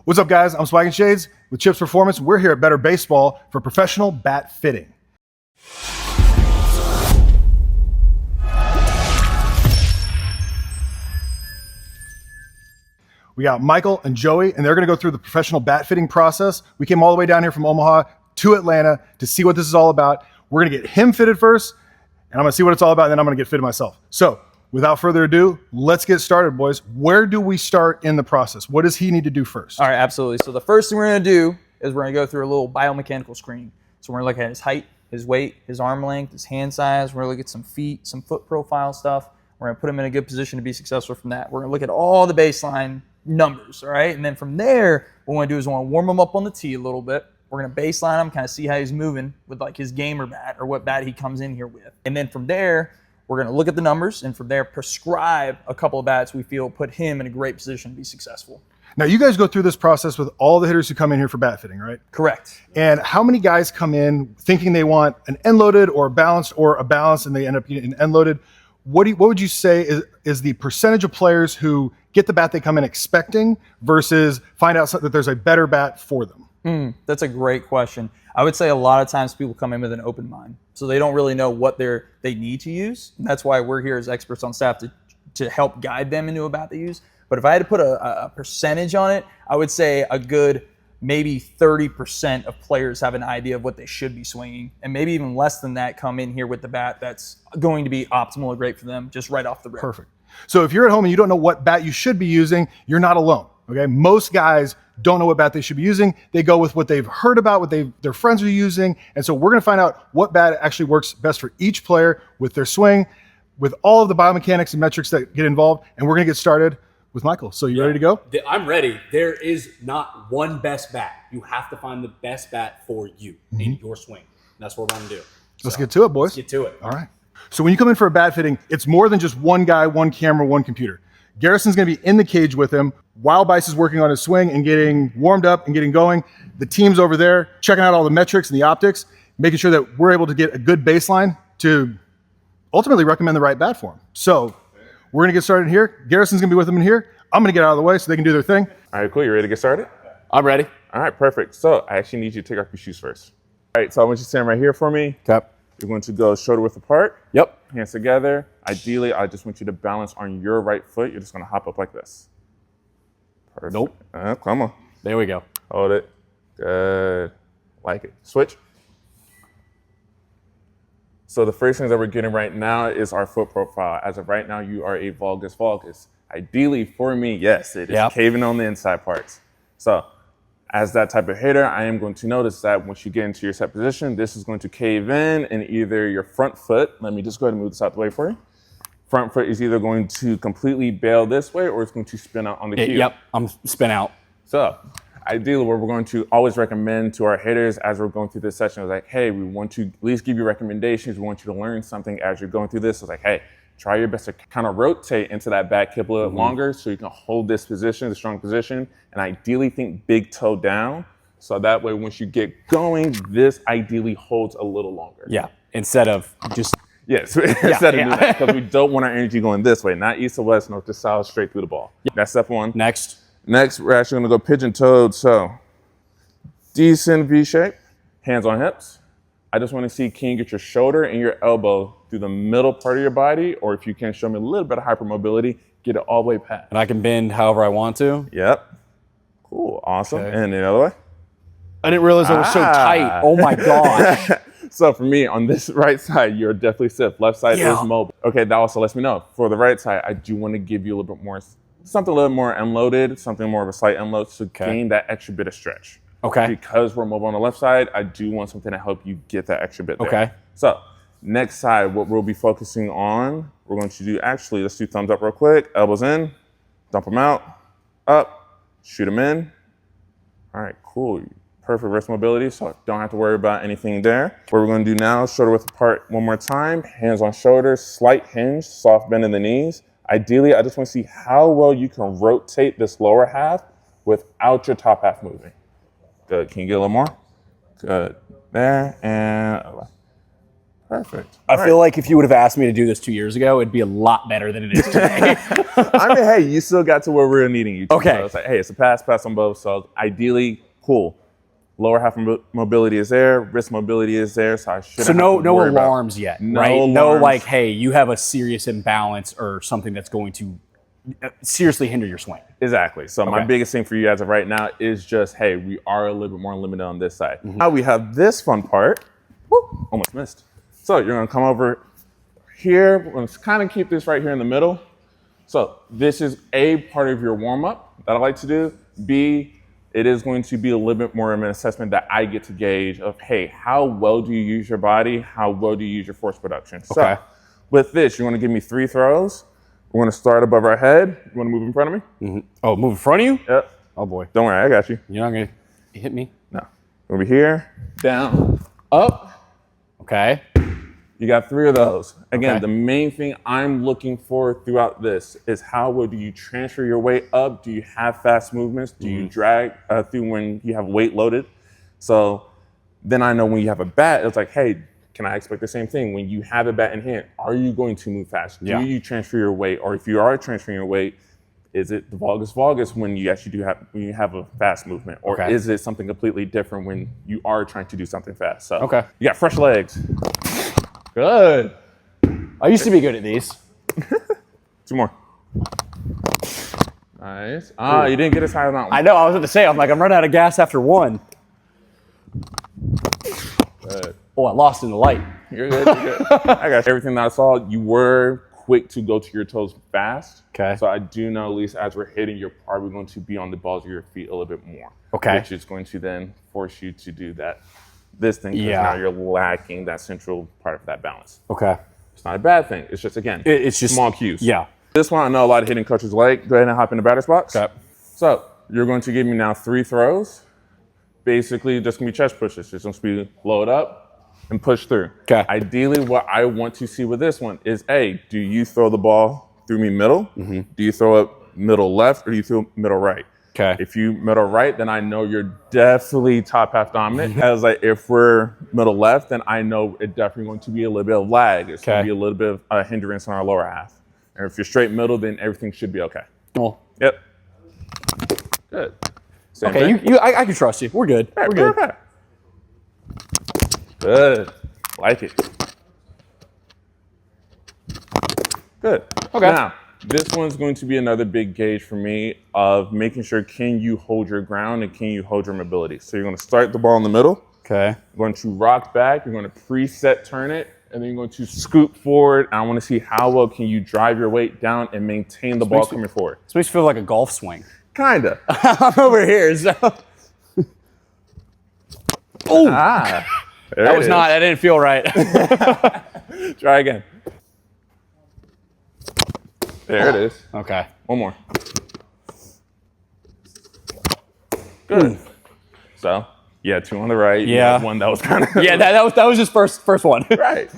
What's up, guys? I'm Swag and Shades with Chips Performance. We're here at Better Baseball for professional bat fitting. We got Michael and Joey, and they're going to go through the professional bat fitting process. We came all the way down here from Omaha to Atlanta to see what this is all about. We're going to get him fitted first, and I'm going to see what it's all about, and then I'm going to get fitted myself. So without further ado, let's get started, boys. Where do we start in the process? What does he need to do first? All right, absolutely. So the first thing we're going to do is we're going to go through a little biomechanical screening. So we're going to look at his height, his weight, his arm length, his hand size. We're going to look at some feet, some foot profile stuff. We're going to put him in a good position to be successful from that. We're going to look at all the baseline numbers, all right? And then from there, what we want to do is we want to warm him up on the tee a little bit. We're going to baseline him, kind of see how he's moving with like his gamer bat or what bat he comes in here with. And then from there, we're going to look at the numbers and from there prescribe a couple of bats we feel put him in a great position to be successful. Now, you guys go through this process with all the hitters who come in here for bat fitting, right? Correct. And how many guys come in thinking they want an end loaded or a balanced and they end up getting an end loaded? What would you say is the percentage of players who get the bat they come in expecting versus find out that there's a better bat for them? That's a great question. I would say a lot of times people come in with an open mind. So they don't really know what they need to use. And that's why we're here as experts on staff to help guide them into a bat they use. But if I had to put a percentage on it, I would say a good maybe 30% of players have an idea of what they should be swinging. And maybe even less than that come in here with the bat that's going to be optimal or great for them just right off the rip. Perfect. So if you're at home and you don't know what bat you should be using, you're not alone. Okay, most guys don't know what bat they should be using. They go with what they've heard about, what their friends are using. And so we're going to find out what bat actually works best for each player with their swing, with all of the biomechanics and metrics that get involved. And we're going to get started with Michael. So you ready to go? I'm ready. There is not one best bat. You have to find the best bat for you in your swing. That's what we're going to do. Let's get to it, boys. Let's get to it. All right. So when you come in for a bat fitting, it's more than just one guy, one camera, one computer. Garrison's going to be in the cage with him while Buice is working on his swing and getting warmed up and getting going. The team's over there checking out all the metrics and the optics, making sure that we're able to get a good baseline to ultimately recommend the right bat for him. So we're going to get started here. Garrison's going to be with them in here. I'm going to get out of the way so they can do their thing. All right, cool. You ready to get started? I'm ready. All right, perfect. So I actually need you to take off your shoes first. All right, so I want you to stand right here for me. Okay. You're going to go shoulder width apart. Yep. Hands together. Ideally, I just want you to balance on your right foot. You're just going to hop up like this. Perfect. Nope. Come on. There we go. Hold it. Good. Like it. Switch. So the first thing that we're getting right now is our foot profile. As of right now, you are a valgus valgus. Ideally, for me, yes, it is caving on the inside parts. So as that type of hitter, I am going to notice that once you get into your set position, this is going to cave in either your front foot. Let me just go ahead and move this out the way for you. Front foot is either going to completely bail this way or it's going to spin out on the cue. Yep, I'm spin out. So ideally, what we're going to always recommend to our hitters as we're going through this session is like, hey, we want to at least give you recommendations. We want you to learn something as you're going through this. It's like, hey, try your best to kind of rotate into that back hip a little bit longer so you can hold this position, the strong position, and ideally think big toe down. So that way, once you get going, this ideally holds a little longer. Yeah, instead of just... Yes, instead of that, because we don't want our energy going this way, not east to west, north to south, straight through the ball. Yep. That's step one. Next, we're actually going to go pigeon-toed. So decent V shape, hands on hips. I just want to see, can you get your shoulder and your elbow through the middle part of your body, or if you can show me a little bit of hypermobility, get it all the way past. And I can bend however I want to? Yep. Cool, awesome. Okay. And the other way. I didn't realize it was so tight. Oh my gosh. So for me, on this right side, you're definitely stiff. Left side is mobile. Okay, that also lets me know. For the right side, I do want to give you a little bit more, something a little more unloaded, something more of a slight unload to gain that extra bit of stretch. Okay. Because we're mobile on the left side, I do want something to help you get that extra bit there. Okay. So next side, what we'll be focusing on, we're going to do, actually, let's do thumbs up real quick. Elbows in, dump them out, up, shoot them in. All right, cool. Perfect wrist mobility, so don't have to worry about anything there. What we're going to do now, shoulder width apart one more time, hands on shoulders, slight hinge, soft bend in the knees. Ideally, I just want to see how well you can rotate this lower half without your top half moving. Good. Can you get a little more? Good. There and Perfect. I feel like if you would have asked me to do this 2 years ago, it'd be a lot better than it is today. I mean, hey, you still got to where we're needing you to. Okay. So it's like, hey, it's a pass on both. So ideally, cool. Lower half mobility is there, wrist mobility is there, so I shouldn't. So no worry alarms yet, No right? alarms. No, like, hey, you have a serious imbalance or something that's going to seriously hinder your swing. Exactly. So my Okay. biggest thing for you as of right now is just, hey, we are a little bit more limited on this side. Now we have this fun part. Woo, almost missed. So you're gonna come over here. We're gonna kind of keep this right here in the middle. So this is A, part of your warm up that I like to do. B, it is going to be a little bit more of an assessment that I get to gauge of, hey, how well do you use your body? How well do you use your force production? Okay. So with this, you wanna give me 3 throws. We're gonna start above our head. You wanna move in front of me? Oh, move in front of you? Yep. Oh boy. Don't worry, I got you. You're not going to hit me? No. Over here, down, up. Okay. You got 3 of those. Again, Okay. the main thing I'm looking for throughout this is how well do you transfer your weight up? Do you have fast movements? Do you drag through when you have weight loaded? So then I know when you have a bat, it's like, hey, can I expect the same thing? When you have a bat in hand, are you going to move fast? Yeah. Do you transfer your weight? Or if you are transferring your weight, is it the valgus when you actually when you have a fast movement? Or Okay. is it something completely different when you are trying to do something fast? So Okay. you got fresh legs. Good. I used to be good at these. 2 more. Nice. Ah, you didn't get as high on that one. I know, I was going to say, I'm running out of gas after 1. Good. Oh, I lost in the light. You're good. You're good. I got everything that I saw. You were quick to go to your toes fast. Okay. So I do know, at least as we're hitting, you're probably going to be on the balls of your feet a little bit more. Okay. Which is going to then force you to do this thing, because Yeah. now you're lacking that central part of that balance. Okay. It's not a bad thing. It's just, again, It's just small cues. Yeah. This one I know a lot of hitting coaches like. Go ahead and hop in the batter's box. Okay. So you're going to give me now 3 throws. Basically, just gonna be chest pushes. Just gonna be load up and push through. Okay. Ideally, what I want to see with this one is, A, do you throw the ball through me middle? Do you throw it middle left, or do you throw middle right? Okay. If you middle right, then I know you're definitely top half dominant. As like, if we're middle left, then I know it's definitely going to be a little bit of lag. It's going Okay. to be a little bit of a hindrance on our lower half. And if you're straight middle, then everything should be okay. Well, Yep. Good. Same okay, thing. I can trust you. We're good. All right, We're good. okay. Good. Like it. Good. Okay. Now, this one's going to be another big gauge for me of making sure, can you hold your ground and can you hold your mobility? So you're going to start the ball in the middle. Okay. You're going to rock back. You're going to preset turn it. And then you're going to scoop forward. I want to see how well can you drive your weight down and maintain the ball makes me- coming forward. This makes me feel like a golf swing. Kinda. I'm over here, so. Oh, Ah. that was not, that didn't feel right. Try again. There it is. Okay. One more. Good. So, yeah, 2 on the right. You Yeah. had one that was kind of Yeah, that was just first one. right.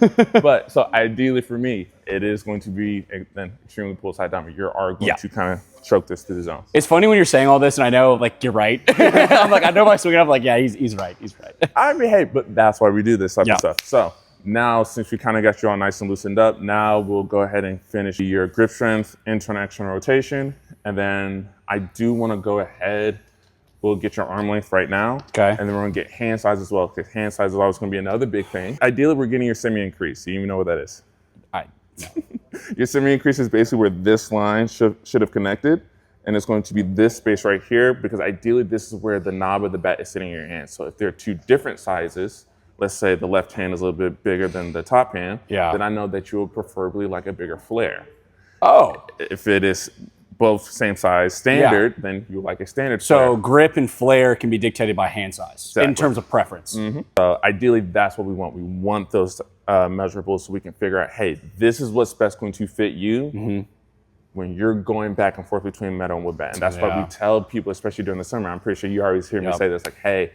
But so ideally for me, it is going to be an extremely poolside diamond. You are going Yeah. to kind of choke this to the zone. It's funny when you're saying all this, and I know, like, you're right. I'm like, I know my swing, and I'm like, yeah, he's right. He's right. I mean, hey, but that's why we do this type Yeah. of stuff. So now, since we kind of got you all nice and loosened up, now we'll go ahead and finish your grip strength, internal and external rotation. And then I do want to go ahead. We'll get your arm length right now. Okay. And then we're going to get hand size as well, because hand size is always going to be another big thing. Ideally, we're getting your semi-increase. Do you even know what that is? No. Your semi-increase is basically where this line should have connected. And it's going to be this space right here, because ideally this is where the knob of the bat is sitting in your hand. So if they're 2 different sizes, let's say the left hand is a little bit bigger than the top hand, Yeah. then I know that you would preferably like a bigger flare. Oh, If it is both same size standard, then you like a standard so flare. grip and flare can be dictated by hand size in Exactly. terms of preference. Ideally, that's what we want. We want those measurables so we can figure out, hey, this is what's best going to fit you when you're going back and forth between metal and wood bat. And that's why we Yeah. tell people, especially during the summer, I'm pretty sure you always hear me Yep. say this, like, hey,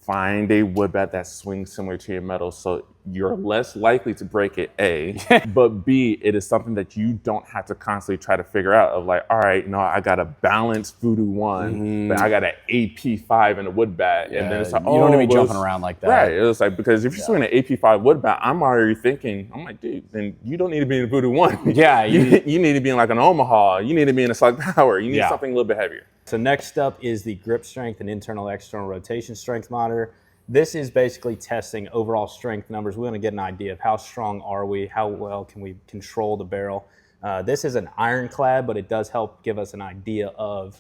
find a wood bat that swings similar to your metal so you're less likely to break it, A, but B, it is something that you don't have to constantly try to figure out of like, all right, no, I got a balanced Voodoo 1, but I got an AP5 in a wood bat. And then it's like, you don't want to be jumping around like that. Right. It was like, because if you're swinging an AP5 wood bat, I'm already thinking, I'm like, dude, then you don't need to be in a Voodoo 1. Yeah. you need to be in like an Omaha. You need to be in a Slug Power. You need something a little bit heavier. So next up is the grip strength and internal external rotation strength monitor. This is basically testing overall strength numbers. We want to get an idea of how strong are we, how well can we control the barrel. This is an ironclad, but it does help give us an idea of,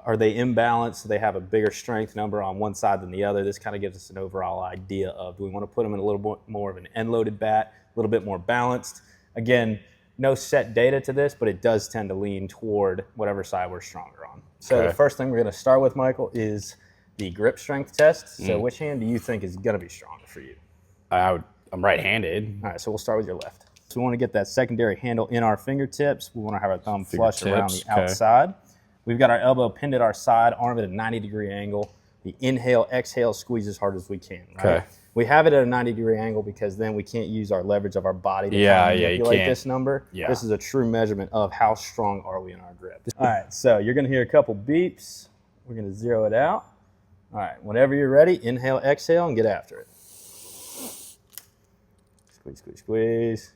are they imbalanced? Do they have a bigger strength number on one side than the other? This kind of gives us an overall idea of, do we want to put them in a little bit more of an end-loaded bat, a little bit more balanced? Again, no set data to this, but it does tend to lean toward whatever side we're stronger on. So the first thing we're going to start with, Michael, is the grip strength test. So which hand do you think is going to be stronger for you? I'm right-handed. All right, so we'll start with your left. So we want to get that secondary handle in our fingertips. We want to have our thumb flush around the outside. We've got our elbow pinned at our side, arm at a 90-degree angle. The inhale, exhale, squeeze as hard as we can, right? Okay. We have it at a 90-degree angle because then we can't use our leverage of our body to manipulate this number. Yeah. This is a true measurement of how strong are we in our grip. All right, so you're going to hear a couple beeps. We're going to zero it out. All right, whenever you're ready, inhale, exhale, and get after it. Squeeze, squeeze, squeeze.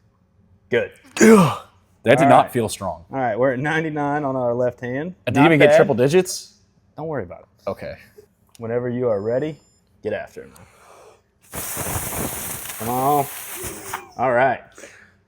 Good. That did All not right. feel strong. All right, we're at 99 on our left hand. Did you even get triple digits? Don't worry about it. Okay. Whenever you are ready, get after it, man. Come on. All right.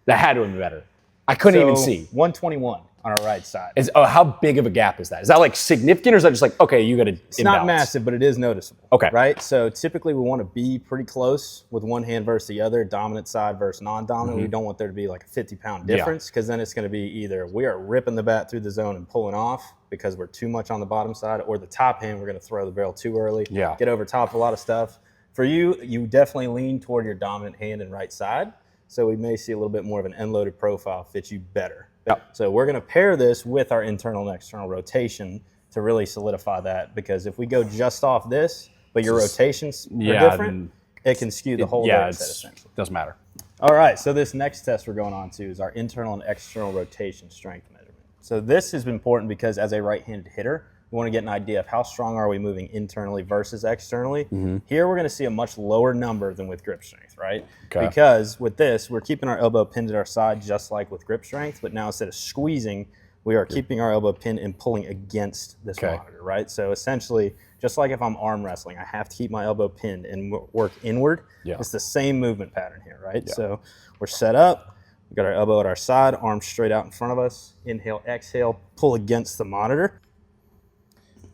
That had to have been better. I couldn't even So, see. 121 on our right side. How big of a gap is that? Is that like significant, or is that just like, okay, you got to It's not massive, but it is noticeable. Okay. Right? So typically we want to be pretty close with one hand versus the other, dominant side versus non-dominant. We don't want there to be like a 50-pound difference, because then it's going to be either we are ripping the bat through the zone and pulling off because we're too much on the bottom side, or the top hand, we're going to throw the barrel too early, get over top of a lot of stuff. For you, you definitely lean toward your dominant hand and right side. So we may see a little bit more of an end-loaded profile fit you better. So we're going to pair this with our internal and external rotation to really solidify that, because if we go just off this, but your rotations are different, it can skew the whole data set essentially. Doesn't matter. All right, so this next test we're going on to is our internal and external rotation strength measurement. So this is important because as a right-handed hitter, we want to get an idea of how strong are we moving internally versus externally. Here we're going to see a much lower number than with grip strength, right? Okay. Because with this, we're keeping our elbow pinned at our side just like with grip strength, but now instead of squeezing, we are keeping our elbow pinned and pulling against this monitor, right? So essentially, just like if I'm arm wrestling, I have to keep my elbow pinned and work inward. It's the same movement pattern here, right? So we're set up. We've got our elbow at our side, arms straight out in front of us. Inhale, exhale, pull against the monitor.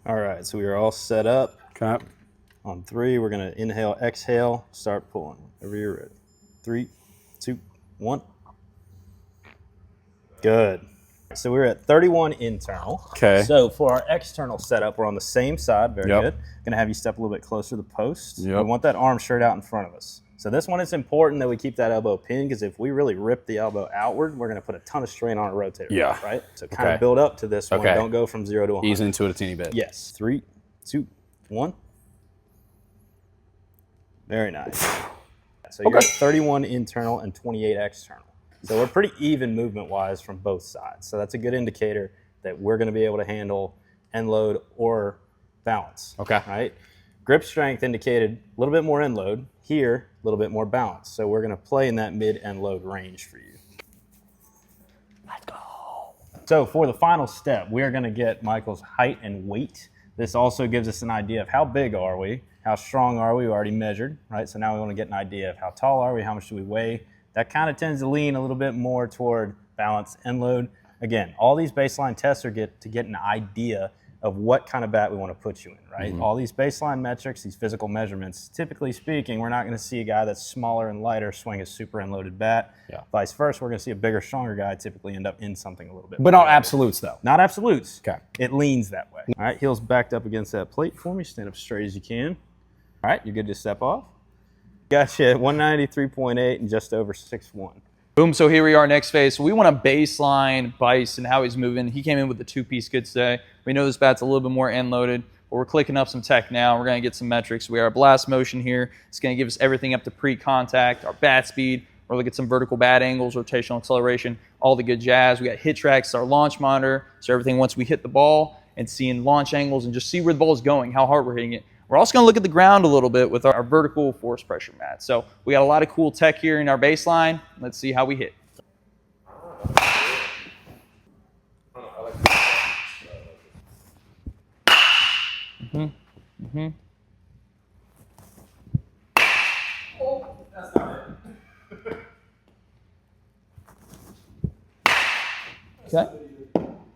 All right, so we are all set up. Okay. On 3, we're going to inhale, exhale, start pulling. Whenever you're ready. 3, 2, 1. Good. So we're at 31 internal. Okay. So for our external setup, we're on the same side. Very good. Going to have you step a little bit closer to the post. We want that arm straight out in front of us. So this one, it's important that we keep that elbow pinned, because if we really rip the elbow outward, we're going to put a ton of strain on our rotator. Right? So kind of build up to this one. Don't go from 0 to 100. Ease into it a teeny bit. Yes. 3, 2, 1. Very nice. So you're at 31 internal and 28 external. So we're pretty even movement-wise from both sides. So that's a good indicator that we're going to be able to handle end load or balance. Right? Grip strength indicated a little bit more end load. Here, a little bit more balance. So we're going to play in that mid-end load range for you. Let's go. So for the final step, we are going to get Michael's height and weight. This also gives us an idea of how big are we, how strong are we already measured, right? So now we want to get an idea of how tall are we, how much do we weigh. That kind of tends to lean a little bit more toward balance and load. Again, all these baseline tests are to get an idea of what kind of bat we want to put you in, right? All these baseline metrics, these physical measurements, typically speaking, we're not going to see a guy that's smaller and lighter swing a super end loaded bat. Vice versa, we're going to see a bigger, stronger guy typically end up in something a little bit. But not absolutes, though. Not absolutes. Okay. It leans that way. All right, heels backed up against that plate for me. Stand up straight as you can. All right, you're good to step off. Gotcha at 193.8 and just over 6'1". Boom, so here we are, next phase. So we want to baseline Buice and how he's moving. He came in with the 2-piece goods today. We know this bat's a little bit more end-loaded. But we're clicking up some tech now. We're going to get some metrics. We have our blast motion here. It's going to give us everything up to pre-contact, our bat speed. We're looking at some vertical bat angles, rotational acceleration, all the good jazz. We got HitTrax, our launch monitor. So everything once we hit the ball and seeing launch angles and just see where the ball is going, how hard we're hitting it. We're also going to look at the ground a little bit with our vertical force pressure mat. So we got a lot of cool tech here in our baseline. Let's see how we hit. Okay.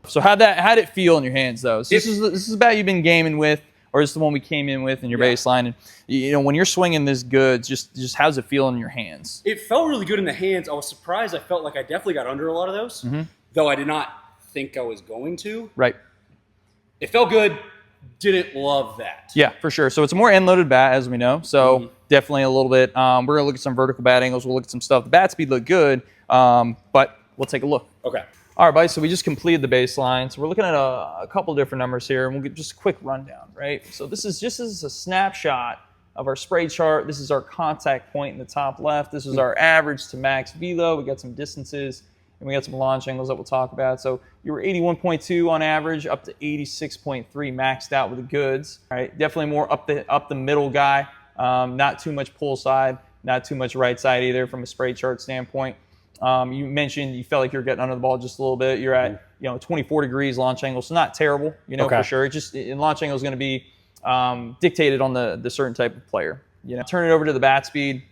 So how'd it feel in your hands though? So this is the bat you've been gaming with, or is the one we came in with in your baseline? And you know, when you're swinging this good, just how's it feel in your hands? It felt really good in the hands. I was surprised. I felt like I definitely got under a lot of those, though I did not think I was going to. Right. It felt good. Didn't love that. Yeah, for sure. So it's a more end-loaded bat, as we know. So definitely a little bit. We're gonna look at some vertical bat angles. We'll look at some stuff. The bat speed looked good, but we'll take a look. Okay. All right, guys. So we just completed the baseline. So we're looking at a couple different numbers here, and we'll get just a quick rundown, right? So this is just as a snapshot of our spray chart. This is our contact point in the top left. This is our average to max velo. We got some distances, and we got some launch angles that we'll talk about. So you were 81.2 on average, up to 86.3 maxed out with the goods. All right, definitely more up the middle guy. Not too much pull side, not too much right side either from a spray chart standpoint. You mentioned you felt like you're getting under the ball just a little bit. You're at 24 degrees launch angle, so not terrible, for sure. It just launch angle is going to be dictated on the certain type of player. Turn it over to the bat speed.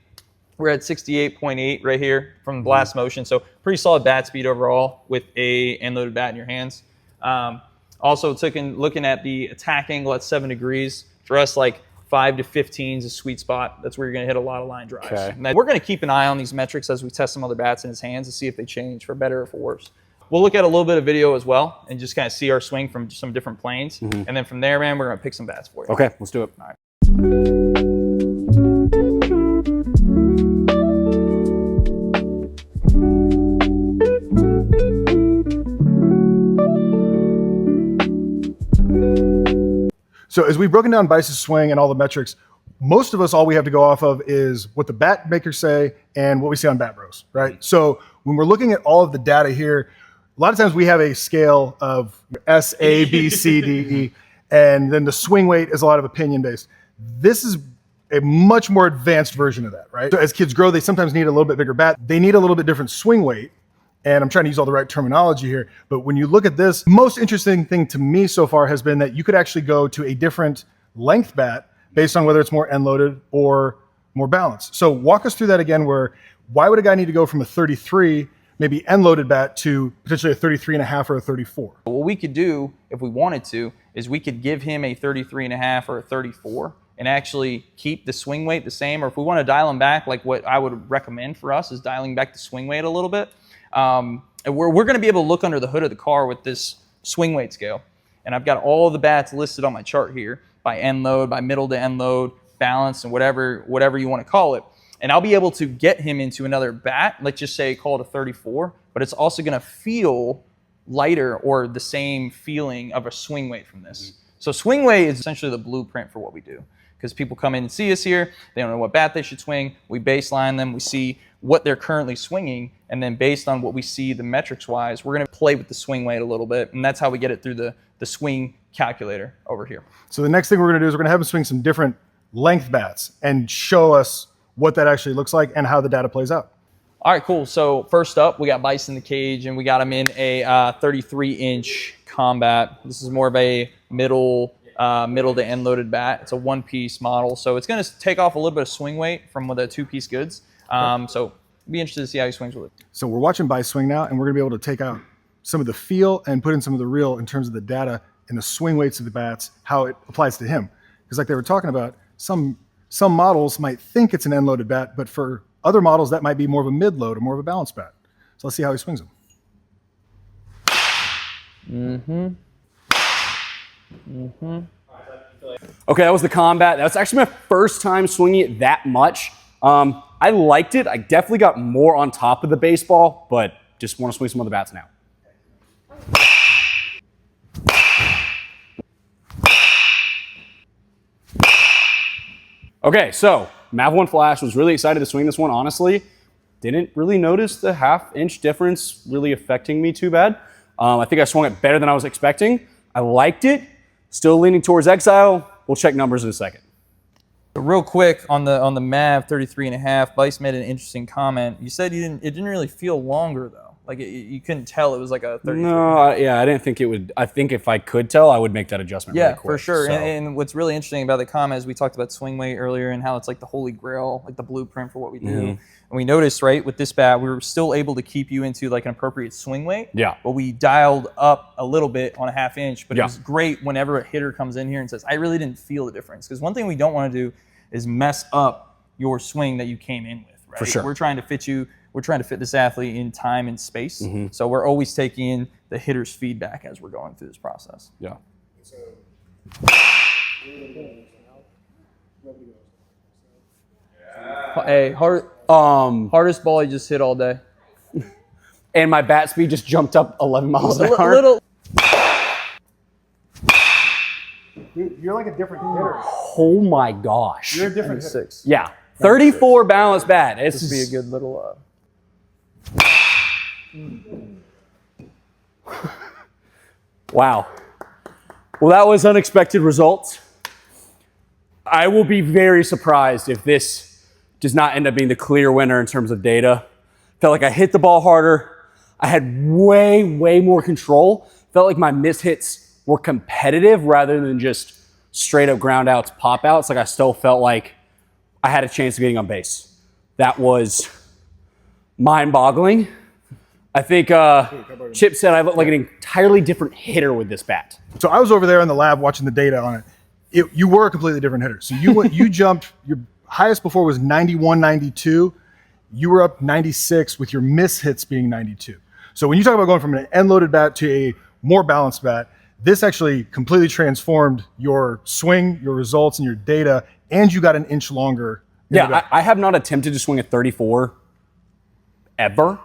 We're at 68.8 right here from the blast motion, so pretty solid bat speed overall with a end-loaded bat in your hands. Also looking at the attack angle at 7 degrees. For us, like 5 to 15 is a sweet spot. That's where you're going to hit a lot of line drives. Okay. And we're going to keep an eye on these metrics as we test some other bats in his hands to see if they change for better or for worse. We'll look at a little bit of video as well and just kind of see our swing from some different planes. And then from there, man, we're going to pick some bats for you. Okay, let's do it. All right. So as we've broken down Buice's swing and all the metrics, most of us, all we have to go off of is what the bat makers say and what we see on Bat Bros, right? So when we're looking at all of the data here, a lot of times we have a scale of S, A, B, C, D, E, and then the swing weight is a lot of opinion based. This is a much more advanced version of that, right? So as kids grow, they sometimes need a little bit bigger bat. They need a little bit different swing weight. And I'm trying to use all the right terminology here, but when you look at this, most interesting thing to me so far has been that you could actually go to a different length bat based on whether it's more end loaded or more balanced. So walk us through that again, why would a guy need to go from a 33, maybe end loaded bat to potentially a 33.5 or a 34? What we could do if we wanted to is we could give him a 33.5 or a 34 and actually keep the swing weight the same, or if we want to dial him back, like what I would recommend for us is dialing back the swing weight a little bit. And we're going to be able to look under the hood of the car with this swing weight scale. And I've got all the bats listed on my chart here by end load, by middle to end load, balance, and whatever you want to call it. And I'll be able to get him into another bat, let's just say call it a 34, but it's also going to feel lighter or the same feeling of a swing weight from this. So swing weight is essentially the blueprint for what we do. Because people come in and see us here, they don't know what bat they should swing, we baseline them, we see what they're currently swinging, and then based on what we see the metrics wise, we're going to play with the swing weight a little bit, and that's how we get it through the swing calculator over here. So the next thing we're going to do is we're going to have them swing some different length bats and show us what that actually looks like and how the data plays out. All right, cool. So first up, we got Buice in the cage, and we got him in a 33-inch combat. This is more of a middle to end loaded bat. It's a one-piece model, so it's going to take off a little bit of swing weight from the two-piece goods. So be interested to see how he swings with it. So we're watching Buice swing now, and we're going to be able to take out some of the feel and put in some of the real in terms of the data and the swing weights of the bats, how it applies to him. Because like they were talking about, some models might think it's an end-loaded bat, but for other models, that might be more of a mid-load or more of a balanced bat. So let's see how he swings them. Okay, that was the combat. That's actually my first time swinging it that much. I liked it. I definitely got more on top of the baseball, but just want to swing some other bats now. Okay, so Mav 1 Flash, was really excited to swing this one, honestly. Didn't really notice the half-inch difference really affecting me too bad. I think I swung it better than I was expecting. I liked it. Still leaning towards Exile. We'll check numbers in a second. Real quick on the Mav 33.5, Buice made an interesting comment. You said it didn't really feel longer though. Like you couldn't tell it was like a 33. No, yeah, I didn't think it would. I think if I could tell, I would make that adjustment. Yeah, really quick, for sure. so. And what's really interesting about the comment is we talked about swing weight earlier and how it's like the holy grail, like the blueprint for what we do. And we noticed, right, with this bat, we were still able to keep you into like an appropriate swing weight. Yeah. But we dialed up a little bit on a half inch. But Yeah. it was great whenever a hitter comes in here and says, I really didn't feel the difference. Because one thing we don't want to do is mess up your swing that you came in with, right? For sure. We're trying to fit this athlete in time and space. So we're always taking in the hitter's feedback as we're going through this process. Yeah. Hey, hardest ball I just hit all day. And my bat speed just jumped up 11 miles an hour. Little. Dude, you're like a different hitter. Oh my gosh. You're a different hitter. 6. Yeah. 34 balanced bat. This This would be a good little. Wow. Well, that was unexpected results. I will be very surprised if this does not end up being the clear winner in terms of data. Felt like I hit the ball harder. I had way more control. Felt like my mishits were competitive rather than just straight up ground outs, pop outs. Like I still felt like I had a chance of getting on base. That was mind boggling. I think Chip said I look like an entirely different hitter with this bat. So I was over there in the lab watching the data on it. You were a completely different hitter. So you jumped, your highest before was 91, 92. You were up 96 with your miss hits being 92. So when you talk about going from an end-loaded bat to a more balanced bat, this actually completely transformed your swing, your results, and your data, and you got an inch longer. Yeah, I have not attempted to swing a 34 ever.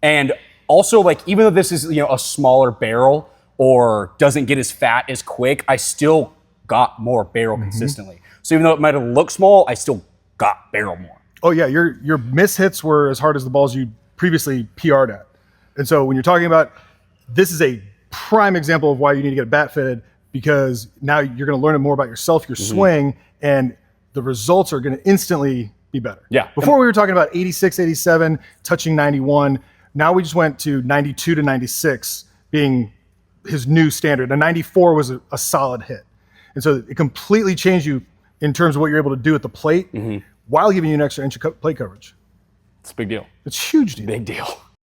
And also, like, even though this is, a smaller barrel or doesn't get as fat as quick, I still got more barrel consistently. So even though it might have looked small, I still got barrel more. Oh yeah, your miss hits were as hard as the balls you previously PR'd at. And so when you're talking about, this is a prime example of why you need to get a bat fitted, because now you're going to learn more about yourself, your swing, and the results are going to instantly be better. Yeah. Before we were talking about 86, 87, touching 91. Now we just went to 92 to 96 being his new standard. A 94 was a solid hit. And so it completely changed you in terms of what you're able to do at the plate while giving you an extra inch of plate coverage. It's a big deal. It's a huge deal. Big deal.